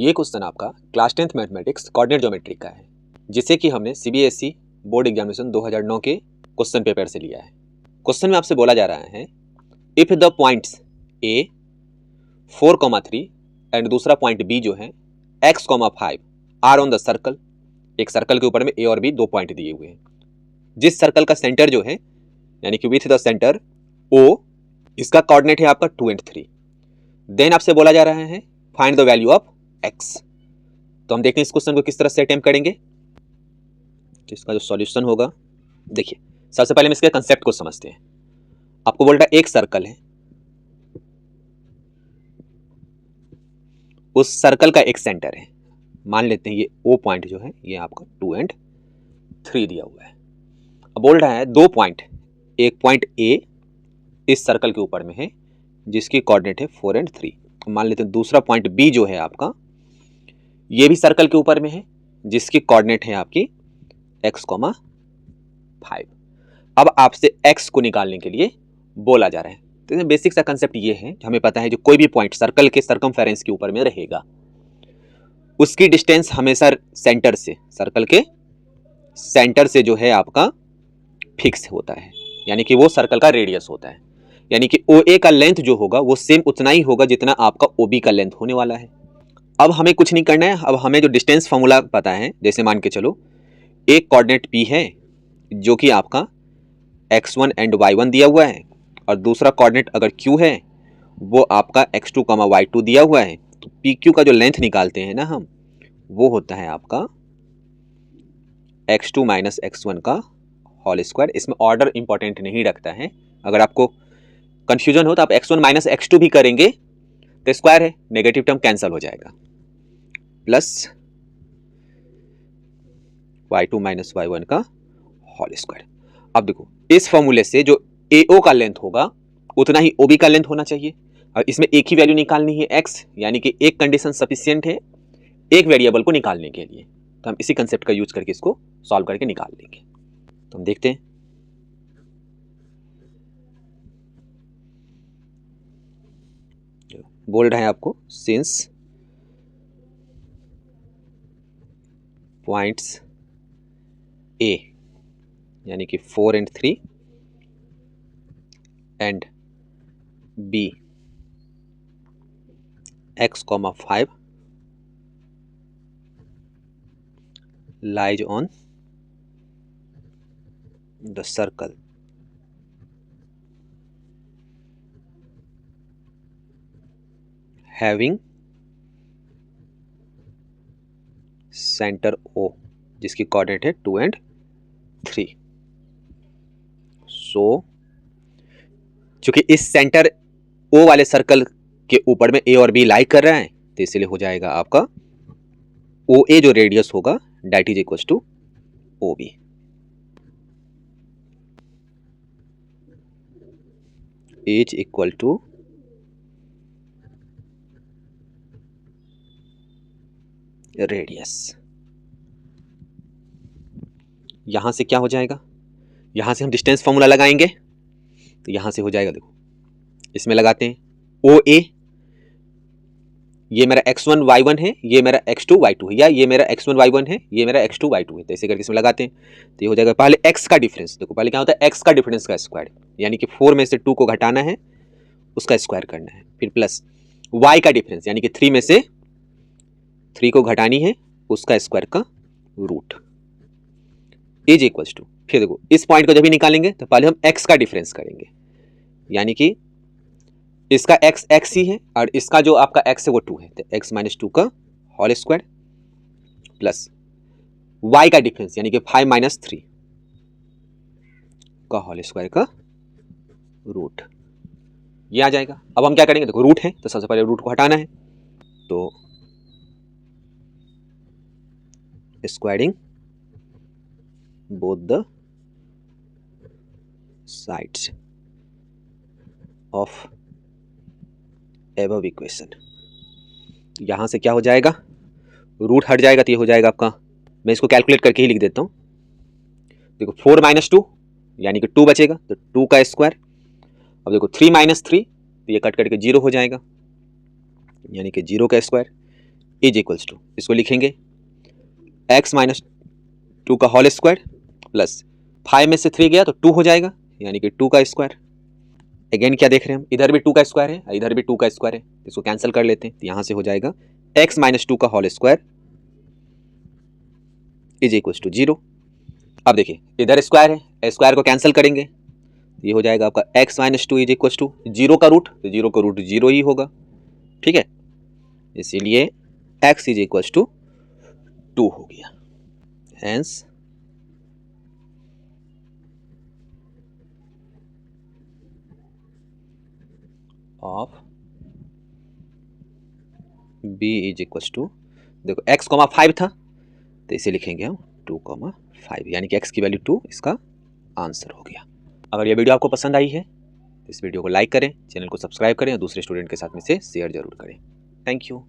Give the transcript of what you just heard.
ये क्वेश्चन आपका class 10th mathematics coordinate geometry का है, जिसे कि हमने सीबीएसई बोर्ड एग्जामिनेशन 2009 के क्वेश्चन पेपर से लिया है। क्वेश्चन में आपसे बोला जा रहा है if the points A 4,3 and दूसरा पॉइंट बी जो है x,5 are on the circle. एक सर्कल के ऊपर में ए और बी दो पॉइंट दिए हुए हैं, जिस सर्कल का सेंटर जो है यानी कि विथ द सेंटर ओ, इसका कोऑर्डिनेट है आपका 2 and 3। देन आपसे बोला जा रहा है find the value of x। तो हम देखते हैं इस क्वेश्चन को किस तरह से अटेम्प्ट करेंगे। तो इसका जो सॉल्यूशन होगा, देखिए सबसे पहले हम इसके कंसेप्ट को समझते हैं। आपको बोल रहा है एक सर्कल है, उस सर्कल का एक सेंटर है, मान लेते हैं ये ओ पॉइंट जो है ये आपका 2 and 3 दिया हुआ है। अब बोल रहा है दो पॉइंट, एक पॉइंट ए इस सर्कल के ऊपर में है जिसकी कोऑर्डिनेट है 4 and 3। मान लेते हैं दूसरा पॉइंट बी जो है आपका ये भी सर्कल के ऊपर में है जिसकी कोऑर्डिनेट है आपकी x,5। अब आपसे x को निकालने के लिए बोला जा रहा है। तो बेसिक सा कंसेप्ट ये है, हमें पता है जो कोई भी पॉइंट सर्कल के सर्कमफेरेंस के ऊपर में रहेगा उसकी डिस्टेंस हमेशा सेंटर से, सर्कल के सेंटर से जो है आपका फिक्स होता है, यानी कि वो सर्कल का रेडियस होता है। यानी कि OA का लेंथ जो होगा वो सेम उतना ही होगा जितना आपका OB का लेंथ होने वाला है। अब हमें कुछ नहीं करना है, अब हमें जो डिस्टेंस फॉर्मूला पता है, जैसे मान के चलो एक कोऑर्डिनेट P है जो कि आपका x1 एंड y1 दिया हुआ है, और दूसरा कोऑर्डिनेट अगर Q है वो आपका x2, y2 दिया हुआ है। तो PQ का जो लेंथ निकालते हैं ना हम, वो होता है आपका x2 माइनस x1 का होल स्क्वायर। इसमें ऑर्डर इंपॉर्टेंट नहीं रखता है, अगर आपको कंफ्यूजन हो तो आप x1 माइनस x2 भी करेंगे तो स्क्वायर है, नेगेटिव टर्म कैंसिल हो जाएगा, प्लस y2 माइनस y1 का होल स्क्वायर। अब देखो इस फॉर्मूले से जो AO का लेंथ होगा उतना ही OB का लेंथ होना चाहिए, और इसमें एक ही वैल्यू निकालनी है x, यानी कि एक कंडीशन सफिशिएंट है एक वेरिएबल को निकालने के लिए। तो हम इसी कंसेप्ट का यूज करके इसको सॉल्व करके निकाल लेंगे। तो हम देखते हैं। बोल रहे हैं आपको सिंस पॉइंट्स A यानी कि 4 and 3 and B x,5 lies on the circle having center O जिसकी कोऑर्डिनेट है 2 and 3। सो चूंकि इस सेंटर O वाले सर्कल के ऊपर में A और B लाई कर रहा है तो इसलिए हो जाएगा आपका OA जो रेडियस होगा that is equal to OB। Is equal to radius. यहां से क्या हो जाएगा, यहां से हम डिस्टेंस फॉर्मूला लगाएंगे तो यहां से हो जाएगा, देखो इसमें लगाते हैं OA, ये मेरा x1 y1 है, ये मेरा x2 y2 है, या ये मेरा x1 y1 है, ये मेरा x2 y2 है। तो ऐसे करके इसमें लगाते हैं तो ये हो जाएगा पहले x का डिफरेंस। देखो पहले क्या होता है x का डिफरेंस का स्क्वायर, यानी कि 4 में से 2 को घटाना है उसका स्क्वायर करना है, फिर प्लस y का डिफरेंस यानी कि 3 में से 3 को घटानी है उसका स्क्वायर का रूट, इज इक्वल टू, फिर देखो इस पॉइंट को जब भी निकालेंगे तो पहले हम x का डिफरेंस करेंगे, यानी कि इसका x x ही है और इसका जो आपका x है वो 2 है, तो x माइनस 2 का होल स्क्वायर प्लस y का डिफरेंस यानी कि 5 माइनस 3 का होल स्क्वायर का रूट, ये आ जाएगा। अब हम क्या करेंगे, देखो रूट है तो सबसे पहले रूट को हटाना है, तो squaring both the sides of above equation. यहां से क्या हो जाएगा, रूट हट जाएगा तो ये हो जाएगा आपका, मैं इसको कैलकुलेट करके ही लिख देता हूं। देखो 4 माइनस 2 यानी कि 2 बचेगा, तो 2 का स्क्वायर। अब देखो 3 माइनस 3 तो ये कट करके 0 हो जाएगा, यानी कि 0 का स्क्वायर। इज इक्वल्स टू, इसको लिखेंगे x माइनस 2 का होल स्क्वायर प्लस 5 में से 3 गया तो 2 हो जाएगा, यानी कि 2 का स्क्वायर। अगेन क्या देख रहे हैं हम, इधर भी 2 का स्क्वायर है, इधर भी 2 का स्क्वायर है, इसको कैंसिल कर लेते हैं। तो यहां से हो जाएगा x माइनस 2 का whole square is equals to 0। अब देखिए इधर स्क्वायर है, स्क्वायर को कैंसिल करेंगे, ये हो जाएगा आपका x minus 2 is equals to 0 का रूट, तो 0 का रूट 0 ही होगा, ठीक है, इसीलिए x इज इक्वल्स टू 2 हो गया। Hence of b is equals to, देखो x, 5 था तो इसे लिखेंगे हम 2,5, यानी कि x की वैल्यू 2 इसका आंसर हो गया। अगर यह वीडियो आपको पसंद आई है तो इस वीडियो को लाइक करें, चैनल को सब्सक्राइब करें और दूसरे स्टूडेंट के साथ में से शेयर जरूर करें। Thank you.